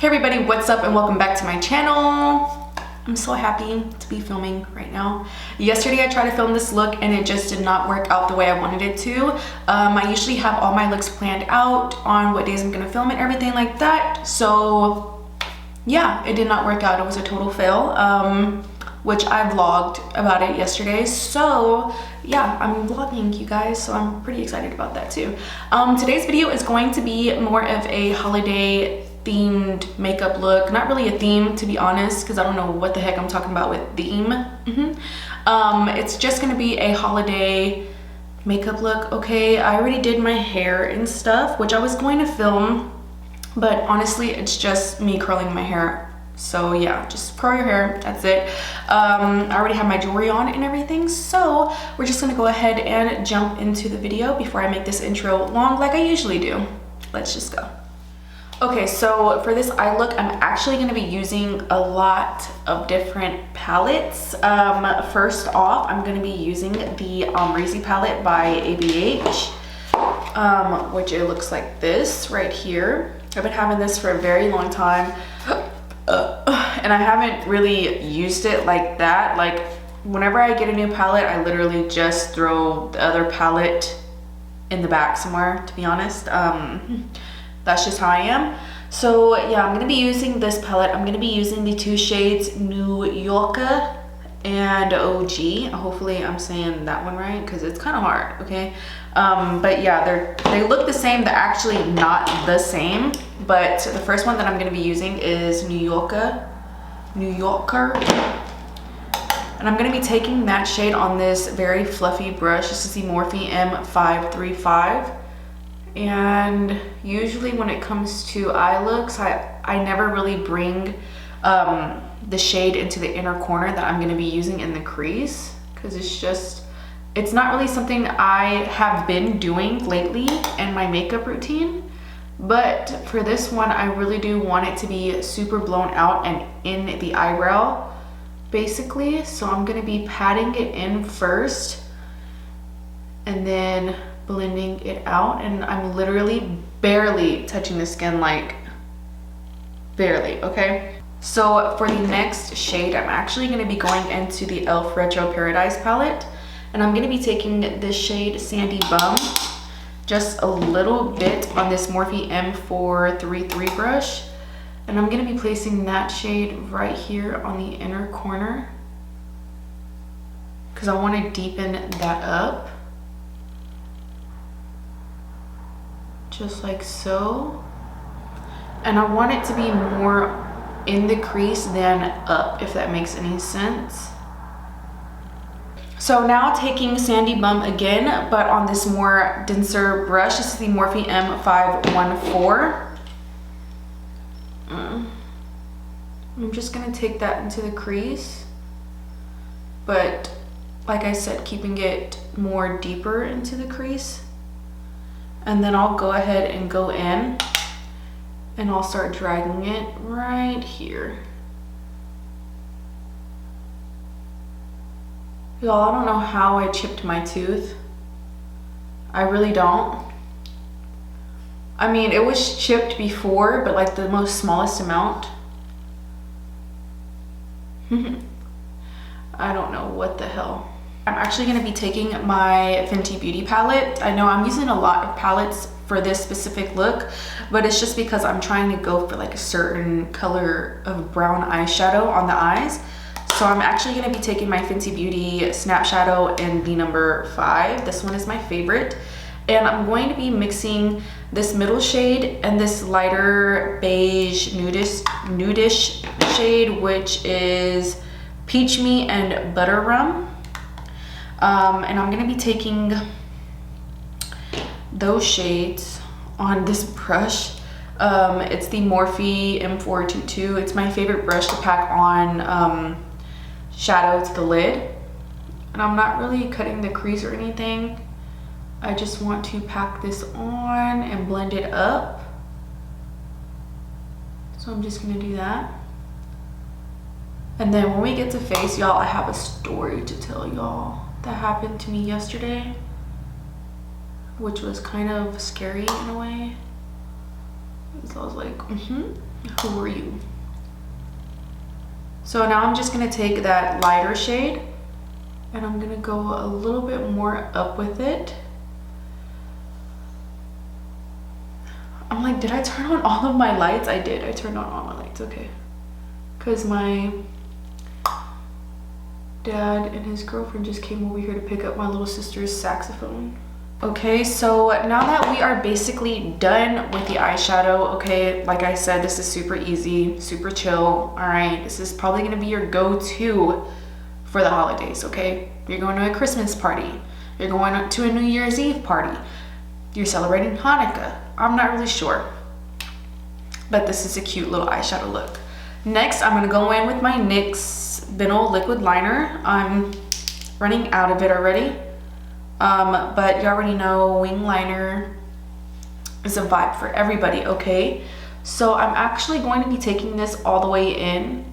Hey everybody, what's up and welcome back to my channel. I'm so happy to be filming right now. Yesterday I tried to film this look and it just did not work out the way I wanted it to. I usually have all my looks planned out on what days I'm gonna film and everything like that. So yeah, it did not work out. It was a total fail, which I vlogged about it yesterday. So yeah, I'm vlogging, you guys, so I'm pretty excited about that too. Today's video is going to be more of a holiday themed makeup look. Not really a theme, to be honest, because I don't know what the heck I'm talking about with theme. It's just gonna be a holiday makeup look. Okay, I already did my hair and stuff, which I was going to film, but honestly it's just me curling my hair. So yeah, just curl your hair, that's it. I already have my jewelry on and everything, so we're just gonna go ahead and jump into the video before I make this intro long like I usually do. Let's just go. Okay, so for this eye look, I'm actually going to be using a lot of different palettes. First off, I'm going to be using the Marisa palette by ABH, which it looks like this right here. I've been having this for a very long time, and I haven't really used it like that. Like, whenever I get a new palette, I literally just throw the other palette in the back somewhere, to be honest. That's just how I am. So yeah, I'm gonna be using this palette. I'm gonna be using the two shades New Yorker and OG. Hopefully I'm saying that one right, because it's kind of hard, okay? But yeah, they look the same. They're actually not the same, but the first one that I'm gonna be using is New Yorker. And I'm gonna be taking that shade on this very fluffy brush. This is the Morphe M535. And usually when it comes to eye looks, I never really bring the shade into the inner corner that I'm going to be using in the crease, because it's not really something I have been doing lately in my makeup routine. But for this one, I really do want it to be super blown out and in the eyebrow basically. So I'm going to be patting it in first and then blending it out, and I'm literally barely touching the skin, like barely, okay? So for the next shade, I'm actually going to be going into the e.l.f. Retro Paradise palette, and I'm going to be taking this shade Sandy Bum, just a little bit on this Morphe M433 brush, and I'm going to be placing that shade right here on the inner corner because I want to deepen that up. Just like so. And I want it to be more in the crease than up, if that makes any sense. So now taking Sandy Bum again, but on this more denser brush. This is the Morphe M514. I'm just gonna take that into the crease, but like I said, keeping it more deeper into the crease. And then I'll go ahead and go in and I'll start dragging it right here. Y'all, I don't know how I chipped my tooth. I really don't. I mean, it was chipped before, but like the most smallest amount. I don't know what the hell. I'm actually going to be taking my Fenty Beauty palette. I know I'm using a lot of palettes for this specific look, but it's just because I'm trying to go for like a certain color of brown eyeshadow on the eyes. So I'm actually going to be taking my Fenty Beauty Snap Shadow in the number 5. This one is my favorite. And I'm going to be mixing this middle shade and this lighter beige nudish shade, which is Peach Me and Butter Rum. And I'm gonna be taking those shades on this brush. It's the Morphe M422. It's my favorite brush to pack on shadow to the lid. And I'm not really cutting the crease or anything. I just want to pack this on and blend it up. So I'm just gonna do that. And then when we get to face, y'all, I have a story to tell y'all that happened to me yesterday, which was kind of scary in a way. So I was like, Who are you? So now I'm just gonna take that lighter shade and I'm gonna go a little bit more up with it. I'm like, did I turn on all of my lights? I did. I turned on all my lights. Okay. Because my dad and his girlfriend just came over here to pick up my little sister's saxophone. Okay, so now that we are basically done with the eyeshadow, okay, like I said, this is super easy, super chill. All right, this is probably gonna be your go-to for the holidays, okay? You're going to a Christmas party. You're going to a New Year's Eve party. You're celebrating Hanukkah. I'm not really sure, but this is a cute little eyeshadow look. Next, I'm gonna go in with my NYX Vinyl Liquid Liner. I'm running out of it already, but you already know wing liner is a vibe for everybody, okay? So I'm actually going to be taking this all the way in.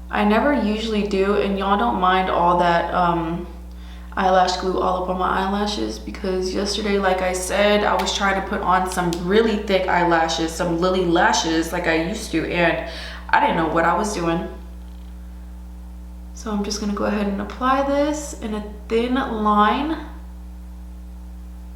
I never usually do, and y'all don't mind all that eyelash glue all up on my eyelashes, because yesterday, like I said, I was trying to put on some really thick eyelashes, some Lily lashes like I used to, and I didn't know what I was doing. So I'm just gonna go ahead and apply this in a thin line.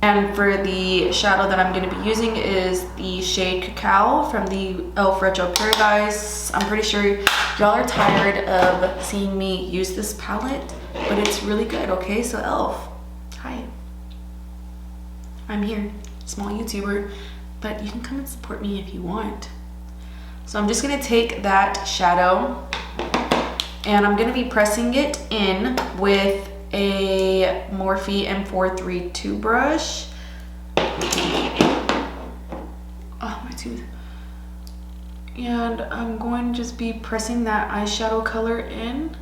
And for the shadow that I'm gonna be using is the shade Cacao from the e.l.f. Retro Paradise. I'm pretty sure y'all are tired of seeing me use this palette, but it's really good, okay? So e.l.f., hi. I'm here, small YouTuber, but you can come and support me if you want. So I'm just gonna take that shadow and I'm gonna be pressing it in with a Morphe M432 brush. Oh, my tooth. And I'm going to just be pressing that eyeshadow color in,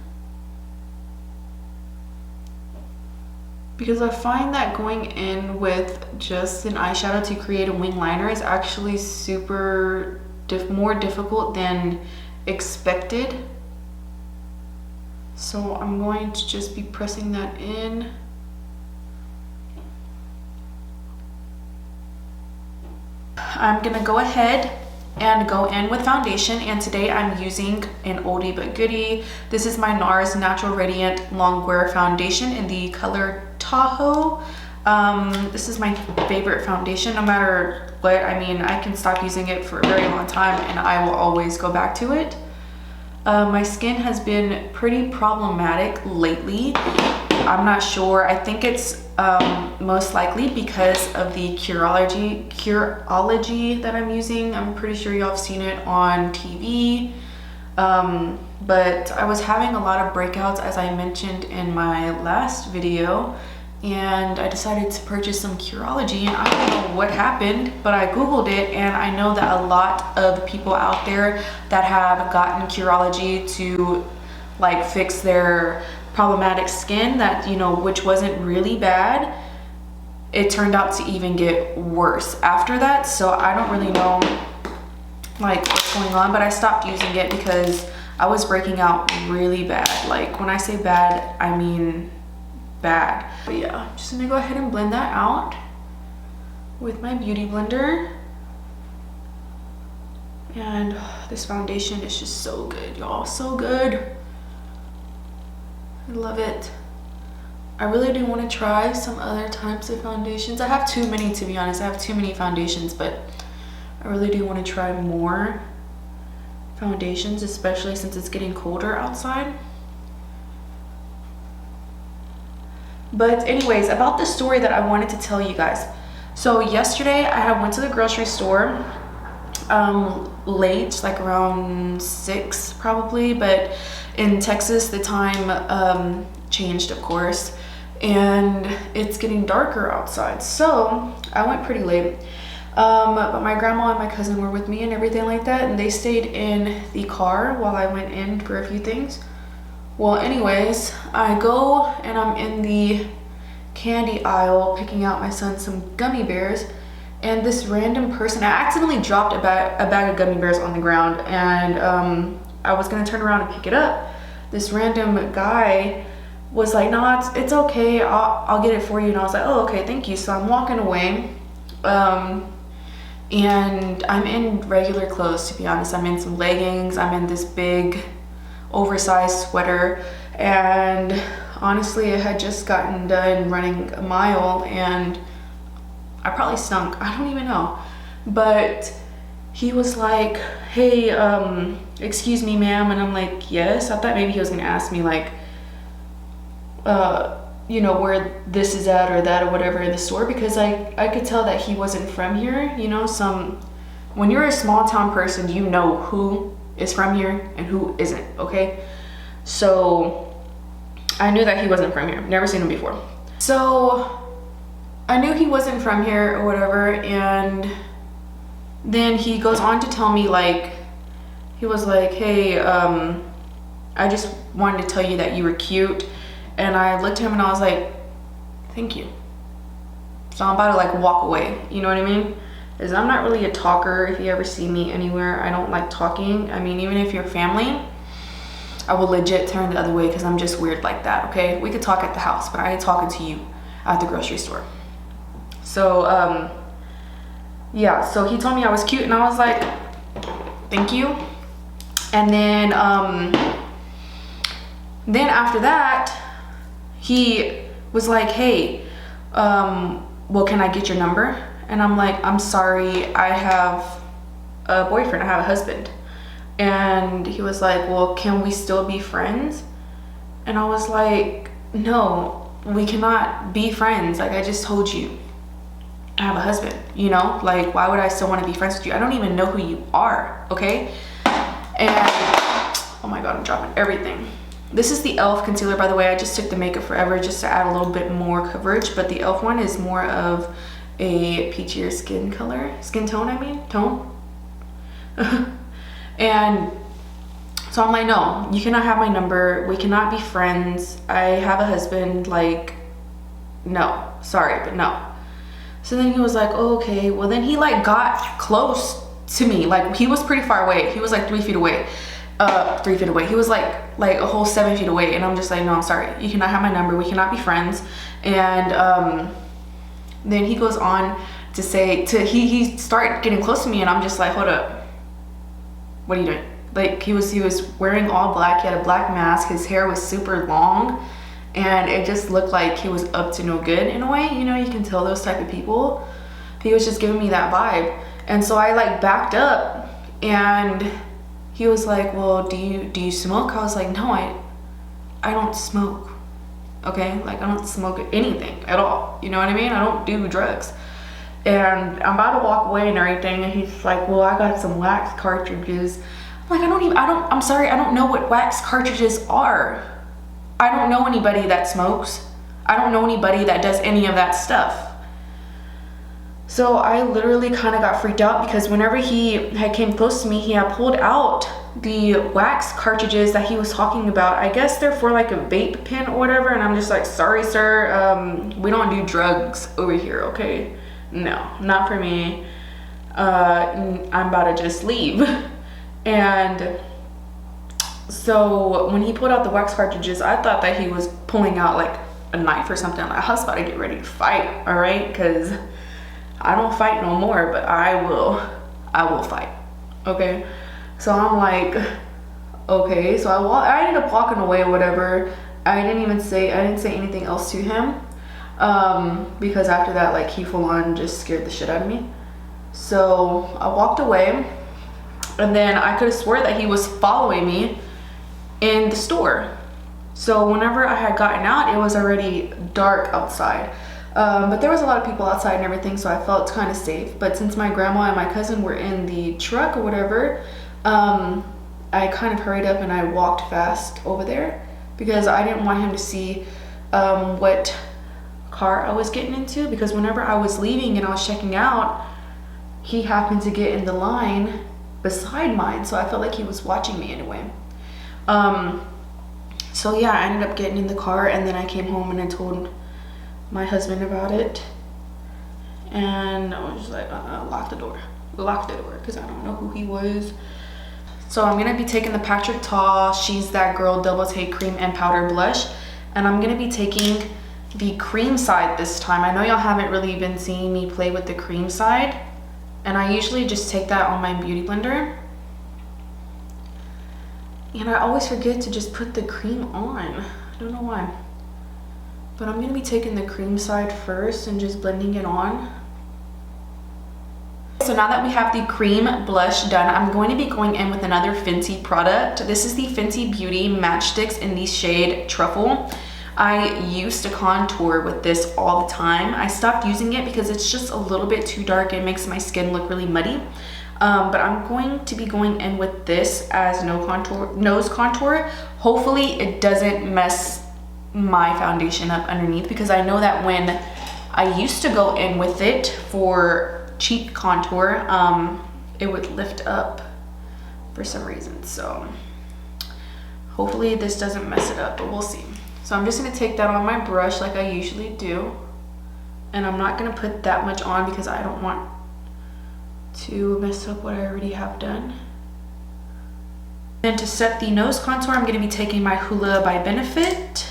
because I find that going in with just an eyeshadow to create a wing liner is actually super more difficult than expected. So I'm going to just be pressing that in. I'm gonna go ahead and go in with foundation, and today I'm using an oldie but goodie. This is my NARS Natural Radiant Longwear Foundation in the color Tahoe. This is my favorite foundation, no matter what. I mean, I can stop using it for a very long time and I will always go back to it. My skin has been pretty problematic lately. I'm not sure. I think it's most likely because of the Curology that I'm using. I'm pretty sure y'all have seen it on TV. But I was having a lot of breakouts, as I mentioned in my last video, and I decided to purchase some Curology, and I don't know what happened, but I googled it, and I know that a lot of people out there that have gotten Curology to like fix their problematic skin that, you know, which wasn't really bad, it turned out to even get worse after that. So I don't really know like what's going on, but I stopped using it because I was breaking out really bad. Like when I say bad, I mean bad. But yeah, I'm just gonna go ahead and blend that out with my beauty blender. And this foundation is just so good, y'all, so good. I love it. I really do want to try some other types of foundations. I have too many, to be honest. I have too many foundations, but I really do want to try more foundations, especially since it's getting colder outside. But anyways, about the story that I wanted to tell you guys. So yesterday I went to the grocery store late, like around 6 probably, but in Texas the time changed, of course, and it's getting darker outside, so I went pretty late. But my grandma and my cousin were with me and everything like that, and they stayed in the car while I went in for a few things. Well, anyways, I go and I'm in the candy aisle picking out my son some gummy bears, and this random person, I accidentally dropped a bag of gummy bears on the ground, and I was gonna turn around and pick it up. This random guy was like, no, it's okay, I'll get it for you. And I was like, oh, okay, thank you. So I'm walking away, and I'm in regular clothes, to be honest. I'm in some leggings, I'm in this big oversized sweater, and honestly, I had just gotten done running a mile and I probably stunk. I don't even know. But he was like, hey, excuse me, ma'am. And I'm like, yes. I thought maybe he was gonna ask me like, you know, where this is at or that or whatever in the store, because I could tell that he wasn't from here. You know, when you're a small town person, you know who is from here and who isn't, okay? So I knew that he wasn't from here. Never seen him before. So I knew he wasn't from here or whatever, and then he goes on to tell me, like, he was like, hey, I just wanted to tell you that you were cute. And I looked at him and I was like, thank you. So I'm about to like walk away, you know what I mean? Because I'm not really a talker. If you ever see me anywhere, I don't like talking. I mean, even if you're family, I will legit turn the other way because I'm just weird like that, okay? We could talk at the house, but I ain't talking to you at the grocery store. So, yeah, so he told me I was cute and I was like, thank you. And then after that, he was like, hey, well, can I get your number? And I'm like, I'm sorry, I have a boyfriend, I have a husband. And he was like, well, can we still be friends? And I was like, no, we cannot be friends. Like, I just told you, I have a husband, you know? Like, why would I still want to be friends with you? I don't even know who you are, okay? And, oh my God, I'm dropping everything. This is the e.l.f. concealer, by the way. I just took the Makeup Forever just to add a little bit more coverage, but the e.l.f. one is more of a peachier skin tone, I mean, tone. And so I'm like, no, you cannot have my number. We cannot be friends. I have a husband. Like, no, sorry, but no. So then he was like, oh, okay. Well, then he like got close to me. Like, he was pretty far away. He was like 3 feet away. 3 feet away. He was like a whole 7 feet away. And I'm just like, no, I'm sorry. You cannot have my number. We cannot be friends. And then he goes on to say, he started getting close to me, and I'm just like, hold up. What are you doing? Like, he was wearing all black. He had a black mask. His hair was super long, and it just looked like he was up to no good in a way. You know, you can tell those type of people. He was just giving me that vibe. And so I like backed up, and he was like, well, do you smoke? I was like, no, I don't smoke. Okay, like, I don't smoke anything at all. You know what I mean? I don't do drugs. And I'm about to walk away and everything, and he's like, well, I got some wax cartridges. I'm like, I'm sorry, I don't know what wax cartridges are. I don't know anybody that smokes. I don't know anybody that does any of that stuff. So I literally kind of got freaked out, because whenever he had came close to me, he had pulled out the wax cartridges that he was talking about. I guess they're for like a vape pen or whatever. And I'm just like, sorry, sir, we don't do drugs over here, okay? No, not for me. I'm about to just leave. And so when he pulled out the wax cartridges, I thought that he was pulling out like a knife or something. Like, I was about to get ready to fight, all right? Because I don't fight no more, but I will fight, okay? So I'm like, okay. So I ended up walking away or whatever. I didn't say anything else to him, because after that, like, he full on just scared the shit out of me. So I walked away, and then I could have swore that he was following me in the store. So whenever I had gotten out, it was already dark outside. But there was a lot of people outside and everything, so I felt kind of safe. But since my grandma and my cousin were in the truck or whatever, I kind of hurried up and I walked fast over there, because I didn't want him to see what car I was getting into, because whenever I was leaving and I was checking out, he happened to get in the line beside mine, so I felt like he was watching me anyway. So yeah, I ended up getting in the car, and then I came home and I told my husband about it, and I was just like, lock the door, because I don't know who he was. So I'm gonna be taking the Patrick Ta She's That Girl Double Take Cream and Powder Blush, and I'm gonna be taking the cream side this time. I know y'all haven't really been seeing me play with the cream side, And I usually just take that on my beauty blender. And I always forget to just put the cream on. I don't know why. But I'm going to be taking the cream side first and just blending it on. So now that we have the cream blush done, I'm going to be going in with another Fenty product. This is the Fenty Beauty Matchsticks in the shade Truffle. I used to contour with this all the time. I stopped using it because it's just a little bit too dark. It makes my skin look really muddy. But I'm going to be going in with this as nose contour. Hopefully it doesn't mess my foundation up underneath, because I know that when I used to go in with it for cheek contour, it would lift up for some reason. So hopefully this doesn't mess it up, but we'll see. So I'm just going to take that on my brush like I usually do, and I'm not going to put that much on because I don't want to mess up what I already have done. And to set the nose contour, I'm going to be taking my Hoola by Benefit.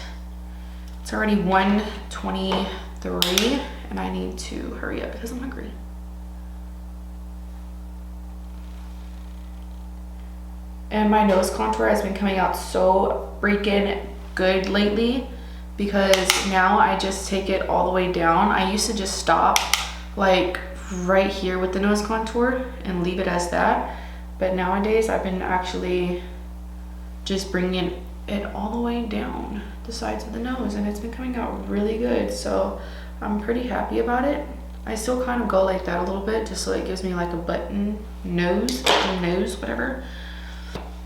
It's already 1:23 and I need to hurry up because I'm hungry. And my nose contour has been coming out so freaking good lately, because now I just take it all the way down. I used to just stop like right here with the nose contour and leave it as that, but nowadays I've been actually just bringing it all the way down the sides of the nose, and it's been coming out really good, so I'm pretty happy about it. I still kind of go like that a little bit just so it gives me like a button nose, whatever.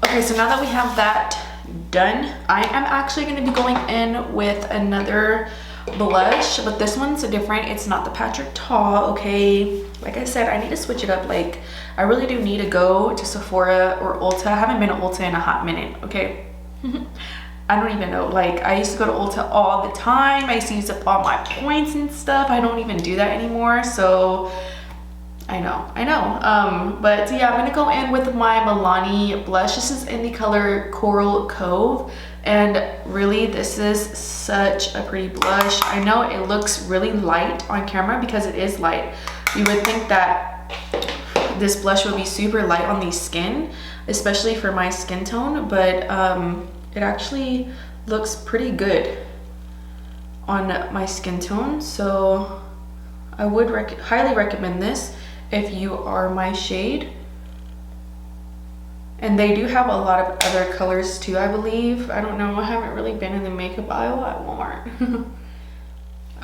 Okay, so now that we have that done, I am actually going to be going in with another blush, but this one's different. It's not the Patrick Ta, okay? Like I said, I need to switch it up. Like, I really do need to go to Sephora or Ulta. I haven't been to Ulta in a hot minute, okay? I don't even know. Like, I used to go to Ulta all the time. I used to use up all my points and stuff. I don't even do that anymore, so I know. But yeah, I'm gonna go in with my Milani blush. This is in the color Coral Cove, and really this is such a pretty blush. I know it looks really light on camera because it is light. You would think that this blush would be super light on the skin, especially for my skin tone, but it actually looks pretty good on my skin tone. So I would highly recommend this if you are my shade. And they do have a lot of other colors too, I believe. I don't know, I haven't really been in the makeup aisle at Walmart.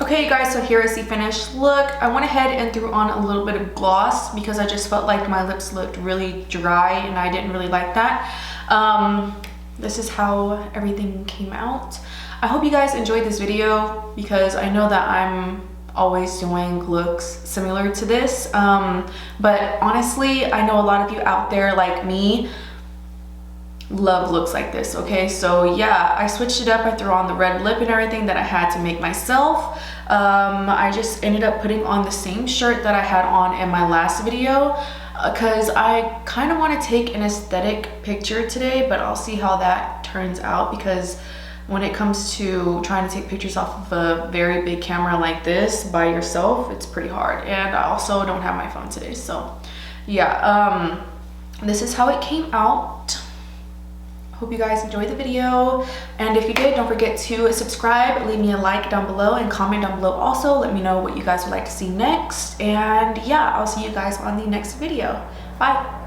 Okay guys, so here is the finished look. I went ahead and threw on a little bit of gloss because I just felt like my lips looked really dry and I didn't really like that. This is how everything came out. I hope you guys enjoyed this video because I know that I'm always doing looks similar to this, but honestly, I know a lot of you out there like me love looks like this, okay? So yeah, I switched it up. I threw on the red lip and everything that I had to make myself. I just ended up putting on the same shirt that I had on in my last video because I kind of want to take an aesthetic picture today, but I'll see how that turns out, because when it comes to trying to take pictures off of a very big camera like this by yourself, it's pretty hard. And I also don't have my phone today, so yeah, this is how it came out. Hope you guys enjoyed the video, and if you did, don't forget to subscribe, leave me a like down below, and comment down below also. Let me know what you guys would like to see next, and yeah, I'll see you guys on the next video. Bye.